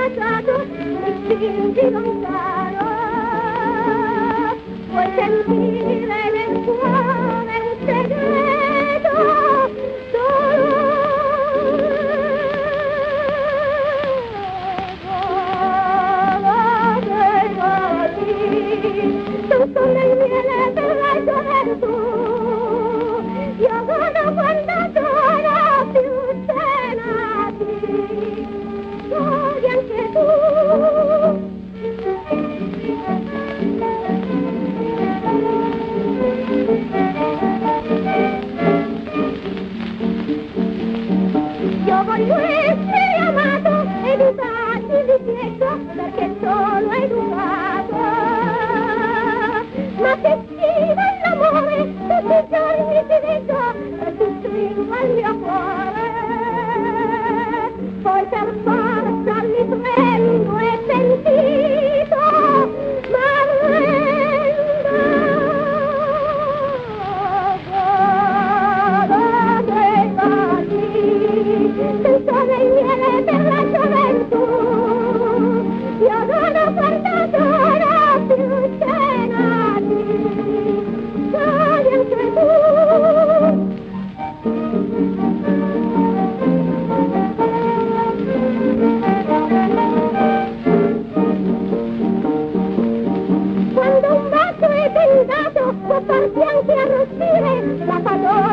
baciato, mi spingi lontano. Vuoi sentire nel cuore un segreto tutto nel miele per la gioventù. Io sono quando sono più senati, godi anche tu. Io voglio essere amato, educati di pietro, perché sono educato. Ma che stima l'amore, tutti i giorni ti dico, e tu stringo al mio cuore. Poi per forza mi prendo e sentito, ma tutto nel miele per la gioventù. Io non ho guardato ora più cenati, godi anche tu. Quando un bacio è ben dato può farti anche arrossire la padrona.